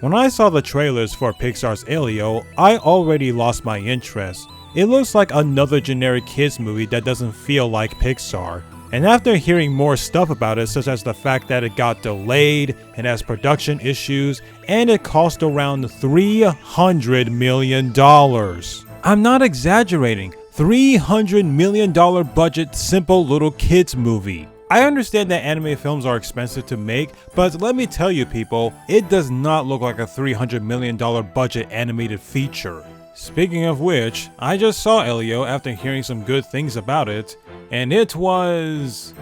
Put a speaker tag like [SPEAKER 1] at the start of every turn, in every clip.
[SPEAKER 1] When I saw the trailers for Pixar's Elio, I already lost my interest. It looks like another generic kids movie that doesn't feel like Pixar. And after hearing more stuff about it, such as the fact that it got delayed, it has production issues, and it cost around $300 million. I'm not exaggerating, $300 million budget simple little kids movie. I understand that anime films are expensive to make, but let me tell you people, it does not look like a $300 million budget animated feature. Speaking of which, I just saw Elio after hearing some good things about it, and it was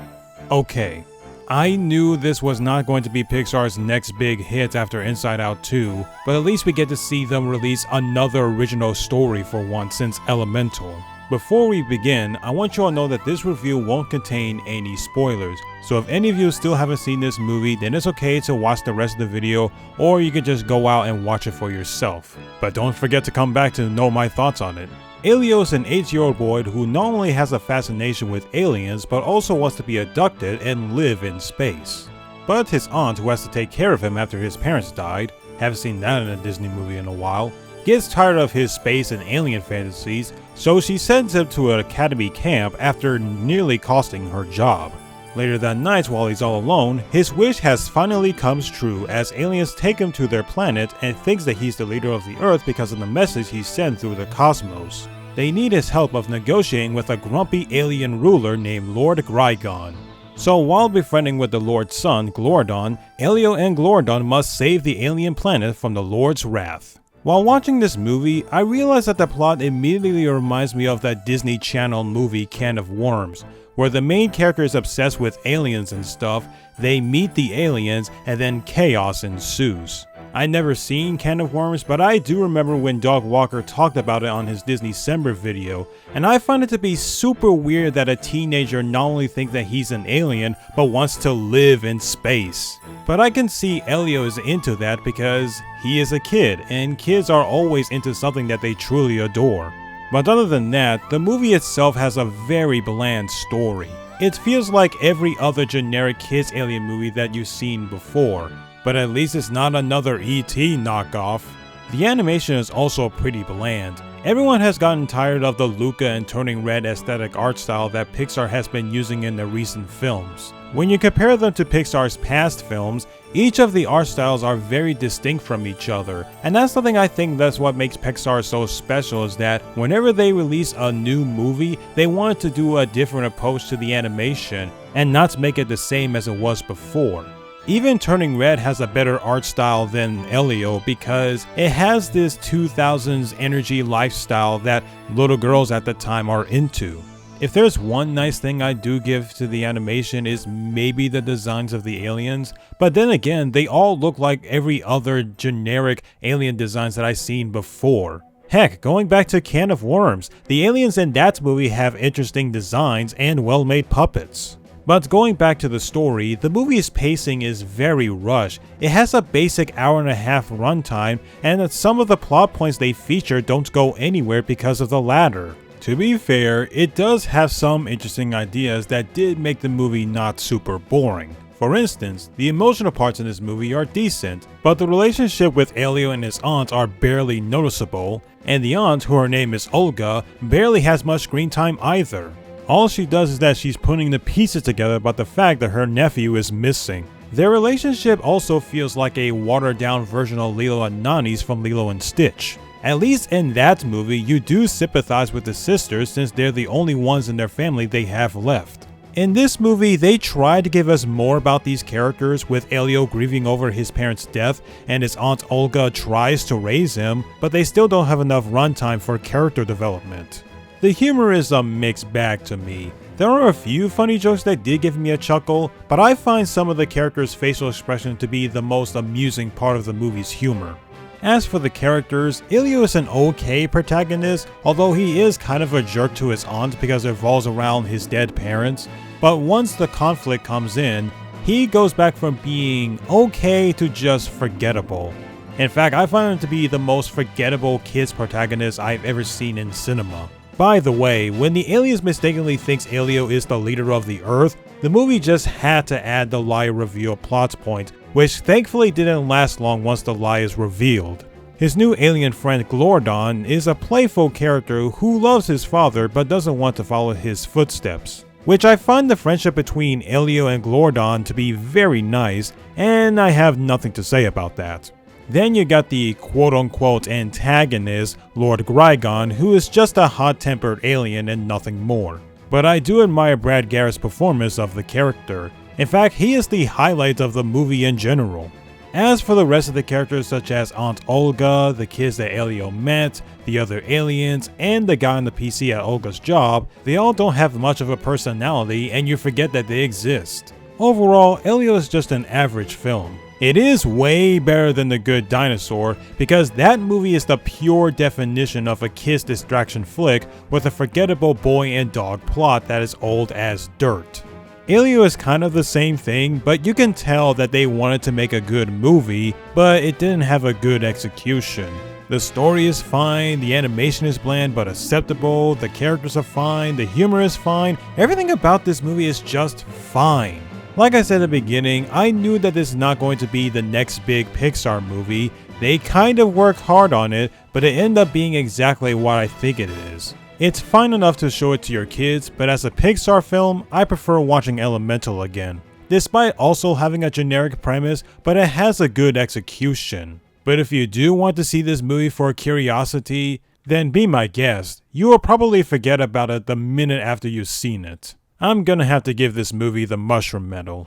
[SPEAKER 1] okay. I knew this was not going to be Pixar's next big hit after Inside Out 2, but at least we get to see them release another original story for once since Elemental. Before we begin, I want you all to know that this review won't contain any spoilers, so if any of you still haven't seen this movie, then it's okay to watch the rest of the video, or you can just go out and watch it for yourself. But don't forget to come back to know my thoughts on it. Elio is an 8-year-old boy who not only has a fascination with aliens, but also wants to be abducted and live in space. But his aunt, who has to take care of him after his parents died, haven't seen that in a Disney movie in a while, gets tired of his space and alien fantasies, so she sends him to an academy camp after nearly costing her job. Later that night, while he's all alone, his wish has finally comes true as aliens take him to their planet and thinks that he's the leader of the Earth because of the message he sent through the cosmos. They need his help of negotiating with a grumpy alien ruler named Lord Grygon. So while befriending with the Lord's son, Glordon, Elio and Glordon must save the alien planet from the Lord's wrath. While watching this movie, I realized that the plot immediately reminds me of that Disney Channel movie Can of Worms, where the main character is obsessed with aliens and stuff, they meet the aliens, and then chaos ensues. I'd never seen Can of Worms, but I do remember when Dog Walker talked about it on his Disney-cember video, and I find it to be super weird that a teenager not only thinks that he's an alien, but wants to live in space. But I can see Elio is into that because he is a kid, and kids are always into something that they truly adore. But other than that, the movie itself has a very bland story. It feels like every other generic kids alien movie that you've seen before, but at least it's not another E.T. knockoff. The animation is also pretty bland. Everyone has gotten tired of the Luca and Turning Red aesthetic art style that Pixar has been using in their recent films. When you compare them to Pixar's past films, each of the art styles are very distinct from each other, and that's something I think that's what makes Pixar so special, is that whenever they release a new movie, they wanted to do a different approach to the animation and not make it the same as it was before. Even Turning Red has a better art style than Elio because it has this 2000s energy lifestyle that little girls at the time are into. If there's one nice thing I do give to the animation is maybe the designs of the aliens, but then again, they all look like every other generic alien designs that I've seen before. Heck, going back to Can of Worms, the aliens in that movie have interesting designs and well-made puppets. But going back to the story, the movie's pacing is very rushed. It has a basic hour-and-a-half runtime, and some of the plot points they feature don't go anywhere because of the latter. To be fair, it does have some interesting ideas that did make the movie not super boring. For instance, the emotional parts in this movie are decent, but the relationship with Elio and his aunt are barely noticeable, and the aunt, who her name is Olga, barely has much screen time either. All she does is that she's putting the pieces together about the fact that her nephew is missing. Their relationship also feels like a watered-down version of Lilo and Nani's from Lilo and Stitch. At least in that movie, you do sympathize with the sisters since they're the only ones in their family they have left. In this movie, they try to give us more about these characters, with Elio grieving over his parents' death and his aunt Olga tries to raise him, but they still don't have enough runtime for character development. The humor is a mixed bag to me. There are a few funny jokes that did give me a chuckle, but I find some of the characters' facial expression to be the most amusing part of the movie's humor. As for the characters, Elio is an okay protagonist, although he is kind of a jerk to his aunt because it revolves around his dead parents. But once the conflict comes in, he goes back from being okay to just forgettable. In fact, I find him to be the most forgettable kids protagonist I've ever seen in cinema. By the way, when the aliens mistakenly thinks Elio is the leader of the Earth, the movie just had to add the lie reveal plot point which thankfully didn't last long once the lie is revealed. His new alien friend Glordon is a playful character who loves his father but doesn't want to follow his footsteps, which I find the friendship between Elio and Glordon to be very nice, and I have nothing to say about that. Then you got the quote-unquote antagonist, Lord Grygon, who is just a hot-tempered alien and nothing more. But I do admire Brad Garrett's performance of the character. In fact, he is the highlight of the movie in general. As for the rest of the characters such as Aunt Olga, the kids that Elio met, the other aliens, and the guy on the PC at Olga's job, they all don't have much of a personality and you forget that they exist. Overall, Elio is just an average film. It is way better than The Good Dinosaur because that movie is the pure definition of a kid's distraction flick with a forgettable boy and dog plot that is old as dirt. Elio is kind of the same thing, but you can tell that they wanted to make a good movie, but it didn't have a good execution. The story is fine, the animation is bland but acceptable, the characters are fine, the humor is fine, everything about this movie is just fine. Like I said at the beginning, I knew that this is not going to be the next big Pixar movie. They kind of worked hard on it, but it ended up being exactly what I think it is. It's fine enough to show it to your kids, but as a Pixar film, I prefer watching Elemental again. Despite also having a generic premise, but it has a good execution. But if you do want to see this movie for curiosity, then be my guest. You will probably forget about it the minute after you've seen it. I'm gonna have to give this movie the mushroom medal.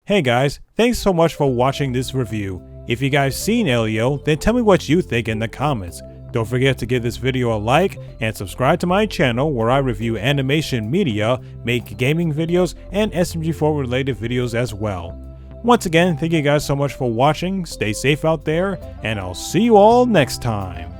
[SPEAKER 1] Hey guys, thanks so much for watching this review. If you guys seen Elio, then tell me what you think in the comments. Don't forget to give this video a like and subscribe to my channel where I review animation media, make gaming videos, and SMG4 related videos as well. Once again, thank you guys so much for watching, stay safe out there, and I'll see you all next time.